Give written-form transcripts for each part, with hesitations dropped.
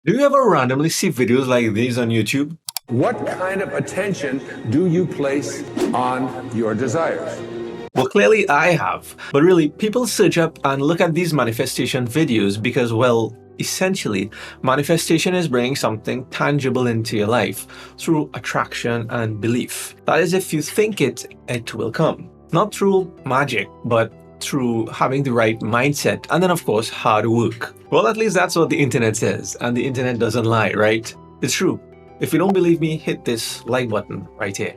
Do you ever randomly see videos like these on YouTube? What kind of attention do you place on your desires? Well, clearly I have. But really, people search up and look at these manifestation videos because, well, essentially, manifestation is bringing something tangible into your life through attraction and belief. That is, if you think it, it will come. Not through magic, but through having the right mindset and then, of course, hard work. Well, at least that's what the internet says, and the internet doesn't lie, right? It's true. If you don't believe me, hit this like button right here.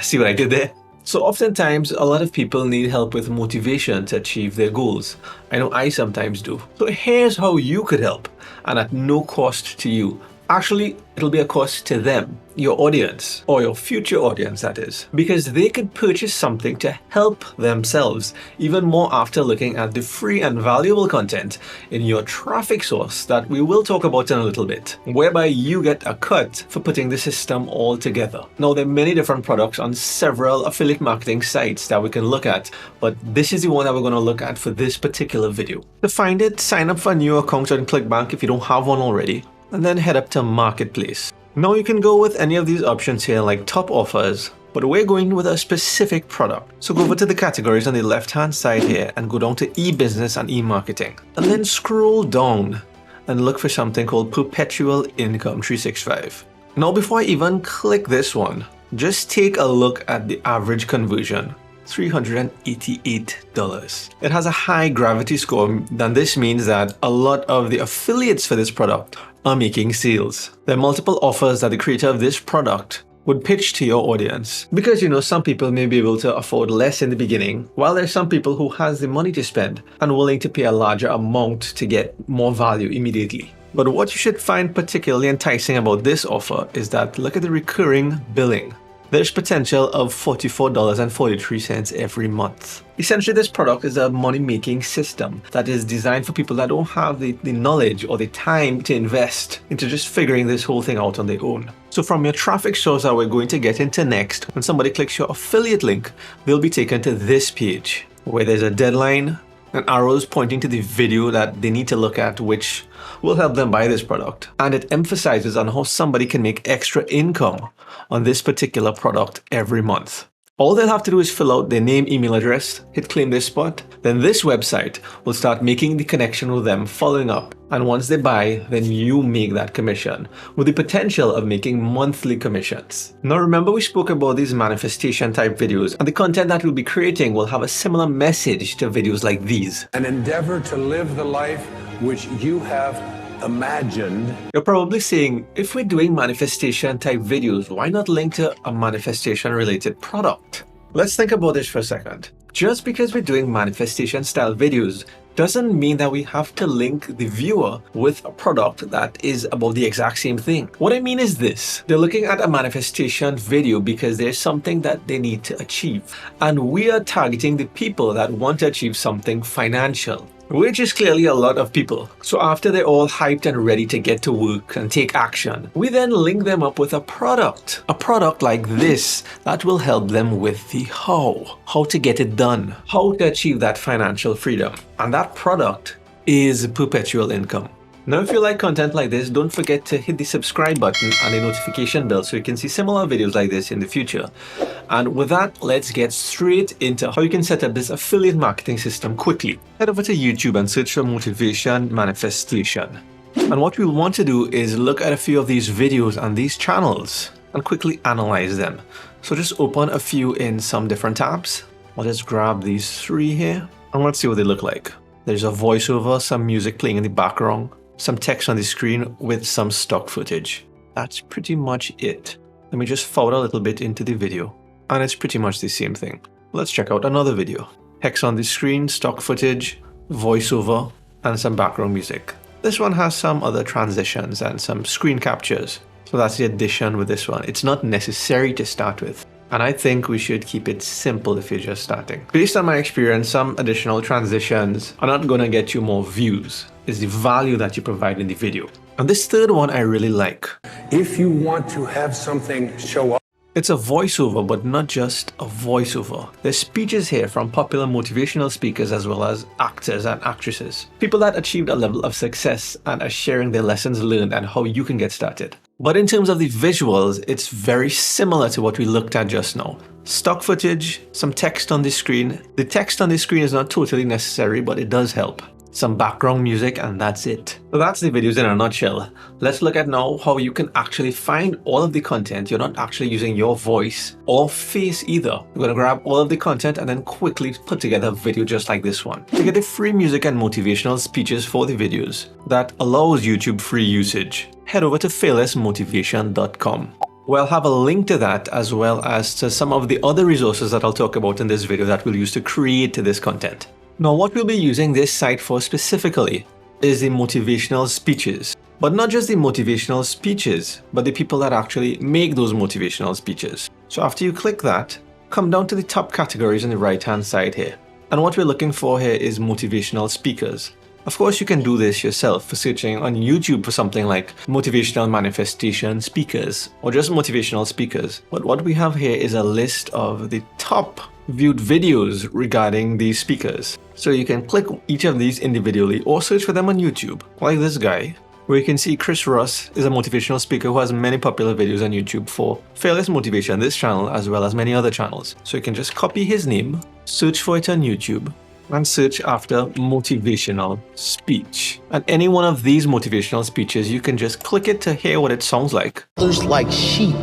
See what I did there? So oftentimes, a lot of people need help with motivation to achieve their goals. I know I sometimes do. So here's how you could help, and at no cost to you. Actually, it'll be a cost to them, your audience, or your future audience, that is, because they could purchase something to help themselves even more after looking at the free and valuable content in your traffic source that we will talk about in a little bit, whereby you get a cut for putting the system all together. Now, there are many different products on several affiliate marketing sites that we can look at, but this is the one that we're going to look at for this particular video. To find it, sign up for a new account on ClickBank if you don't have one already, and then head up to Marketplace. Now you can go with any of these options here like top offers, but we're going with a specific product. So go over to the categories on the left hand side here and go down to e-business and e-marketing. And then scroll down and look for something called Perpetual Income 365. Now before I even click this one, just take a look at the average conversion. $388. It has a high gravity score, and this means that a lot of the affiliates for this product are making sales. There are multiple offers that the creator of this product would pitch to your audience. Because some people may be able to afford less in the beginning, while there's some people who has the money to spend and willing to pay a larger amount to get more value immediately. But what you should find particularly enticing about this offer is that look at the recurring billing. There's potential of $44.43 every month. Essentially, this product is a money-making system that is designed for people that don't have the knowledge or the time to invest into just figuring this whole thing out on their own. So from your traffic source that we're going to get into next, when somebody clicks your affiliate link, they'll be taken to this page where there's a deadline and arrows pointing to the video that they need to look at, which will help them buy this product. And it emphasizes on how somebody can make extra income on this particular product every month. All they'll have to do is fill out their name, email address, hit claim this spot. Then this website will start making the connection with them, following up. And once they buy, then you make that commission with the potential of making monthly commissions. Now remember, we spoke about these manifestation type videos, and the content that we'll be creating will have a similar message to videos like these. An endeavor to live the life which you have imagined. You're probably saying, if we're doing manifestation type videos, why not link to a manifestation related product? Let's think about this for a second. Just because we're doing manifestation style videos doesn't mean that we have to link the viewer with a product that is about the exact same thing. What I mean is this: they're looking at a manifestation video because there's something that they need to achieve. And we are targeting the people that want to achieve something financial, which is clearly a lot of people. So after they're all hyped and ready to get to work and take action, we then link them up with a product like this that will help them with the how to get it done, how to achieve that financial freedom. And that product is perpetual income. Now, if you like content like this, don't forget to hit the subscribe button and the notification bell so you can see similar videos like this in the future. And with that, let's get straight into how you can set up this affiliate marketing system quickly. Head over to YouTube and search for motivation manifestation. And what we'll want to do is look at a few of these videos and these channels and quickly analyze them. So just open a few in some different tabs. I'll just grab these three here and let's see what they look like. There's a voiceover, some music playing in the background, some text on the screen with some stock footage. That's pretty much it. Let me just forward a little bit into the video, and it's pretty much the same thing. Let's check out another video. Text on the screen, stock footage, voiceover, and some background music. This one has some other transitions and some screen captures. So that's the addition with this one. It's not necessary to start with. And I think we should keep it simple if you're just starting. Based on my experience, some additional transitions are not going to get you more views. It's the value that you provide in the video. And this third one I really like. If you want to have something show up, It's a voiceover, but not just a voiceover. There's speeches here from popular motivational speakers as well as actors and actresses. People that achieved a level of success and are sharing their lessons learned and how you can get started. But in terms of the visuals, it's very similar to what we looked at just now. Stock footage, some text on the screen. The text on the screen is not totally necessary, but it does help. Some background music, and that's it. So that's the videos in a nutshell. Let's look at now how you can actually find all of the content. You're not actually using your voice or face either. You're gonna grab all of the content and then quickly put together a video just like this one. To get the free music and motivational speeches for the videos that allows YouTube free usage, head over to facelessmotivation.com. We'll have a link to that as well as to some of the other resources that I'll talk about in this video that we'll use to create this content. Now, what we'll be using this site for specifically is the motivational speeches. But not just the motivational speeches, but the people that actually make those motivational speeches. So after you click that, come down to the top categories on the right-hand side here. And what we're looking for here is motivational speakers. Of course, you can do this yourself for searching on YouTube for something like motivational manifestation speakers or just motivational speakers. But what we have here is a list of the top viewed videos regarding these speakers. So you can click each of these individually or search for them on YouTube, like this guy, where you can see Chris Ross is a motivational speaker who has many popular videos on YouTube for Faceless Motivation, this channel, as well as many other channels. So you can just copy his name, search for it on YouTube, and search after motivational speech. And any one of these motivational speeches, you can just click it to hear what it sounds like. Others like sheep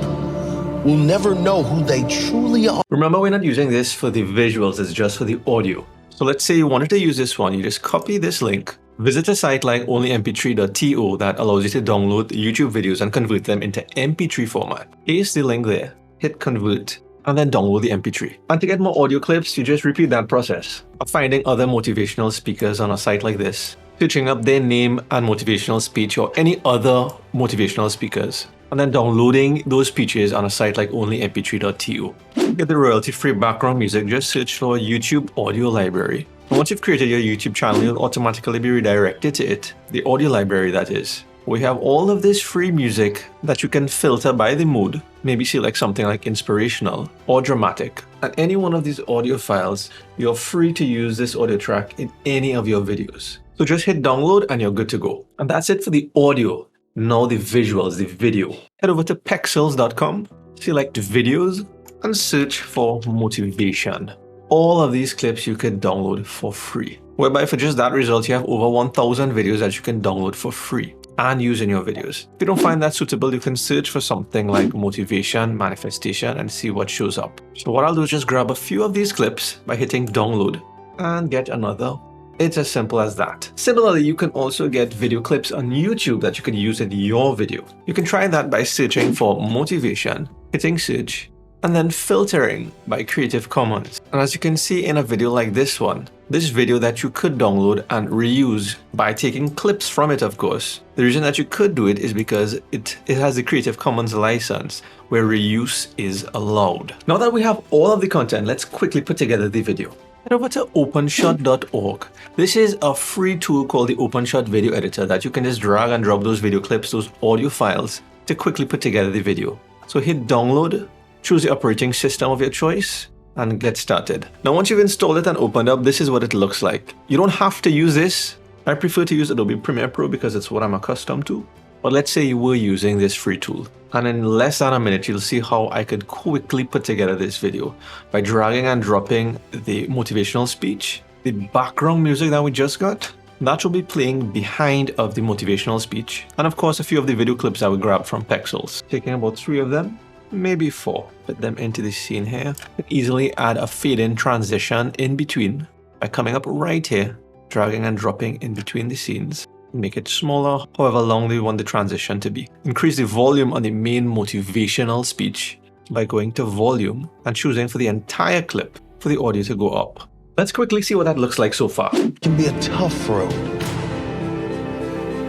will never know who they truly are. Remember, we're not using this for the visuals, it's just for the audio. So let's say you wanted to use this one, you just copy this link, visit a site like onlymp3.to that allows you to download YouTube videos and convert them into MP3 format. Paste the link there, hit convert, and then download the MP3. And to get more audio clips, you just repeat that process of finding other motivational speakers on a site like this, searching up their name and motivational speech or any other motivational speakers, and then downloading those speeches on a site like onlymp3.to. To get the royalty-free background music, just search for YouTube audio library. And once you've created your YouTube channel, you'll automatically be redirected to it, the audio library that is. We have all of this free music that you can filter by the mood, maybe select something like inspirational or dramatic. And any one of these audio files, you're free to use this audio track in any of your videos. So just hit download and you're good to go. And that's it for the audio. Now the visuals, the video. Head over to pexels.com, select videos, and search for motivation. All of these clips you can download for free. Whereby for just that result, you have over 1,000 videos that you can download for free and use in your videos. If you don't find that suitable, you can search for something like motivation, manifestation, and see what shows up. So what I'll do is just grab a few of these clips by hitting download and get another. It's as simple as that. Similarly, you can also get video clips on YouTube that you can use in your video. You can try that by searching for motivation, hitting search, and then filtering by Creative Commons. And as you can see in a video like this one, this video that you could download and reuse by taking clips from it, of course. The reason that you could do it is because it has the Creative Commons license where reuse is allowed. Now that we have all of the content, let's quickly put together the video. Head over to openshot.org. This is a free tool called the OpenShot Video Editor that you can just drag and drop those video clips, those audio files to quickly put together the video. So hit download, choose the operating system of your choice, and get started. Now once you've installed it and opened up, this is what it looks like. You don't have to use this. I prefer to use Adobe Premiere Pro because it's what I'm accustomed to. But let's say you were using this free tool. And in less than a minute, you'll see how I could quickly put together this video by dragging and dropping the motivational speech, the background music that we just got. That will be playing behind of the motivational speech. And of course, a few of the video clips that we grabbed from Pexels. Taking about 3 of them, maybe 4. Put them into the scene here. You can easily add a fade-in transition in between by coming up right here, dragging and dropping in between the scenes. Make it smaller, however long you want the transition to be. Increase the volume on the main motivational speech by going to volume and choosing for the entire clip for the audio to go up. Let's quickly see what that looks like so far. It can be a tough road.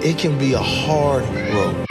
It can be a hard road.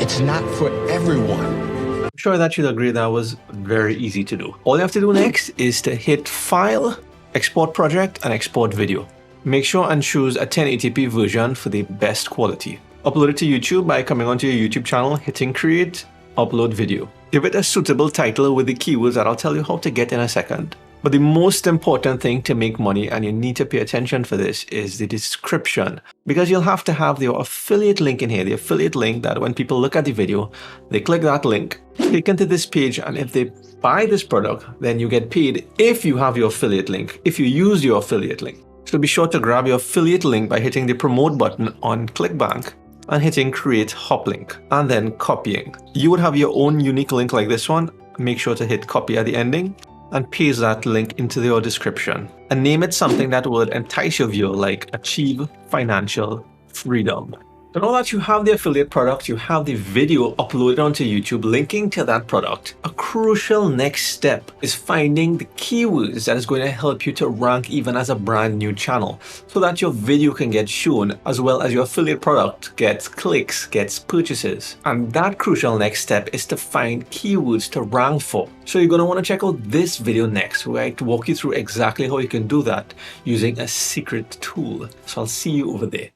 It's not for everyone. I'm sure that you'll agree that was very easy to do. All you have to do next is to hit File, Export Project, and Export Video. Make sure and choose a 1080p version for the best quality. Upload it to YouTube by coming onto your YouTube channel, hitting Create, upload video. Give it a suitable title with the keywords that I'll tell you how to get in a second. But the most important thing to make money, and you need to pay attention for this, is the description. Because you'll have to have your affiliate link in here, the affiliate link that when people look at the video, they click that link, click into this page, and if they buy this product, then you get paid if you have your affiliate link, if you use your affiliate link. So be sure to grab your affiliate link by hitting the promote button on ClickBank and hitting create hop link and then copying. You would have your own unique link like this one. Make sure to hit copy at the ending and paste that link into your description and name it something that would entice your viewer, like achieve financial freedom. So now that you have the affiliate product, you have the video uploaded onto YouTube linking to that product, a crucial next step is finding the keywords that is going to help you to rank even as a brand new channel so that your video can get shown as well as your affiliate product gets clicks, gets purchases. And that crucial next step is to find keywords to rank for. So you're going to want to check out this video next where I walk you through exactly how you can do that using a secret tool. So I'll see you over there.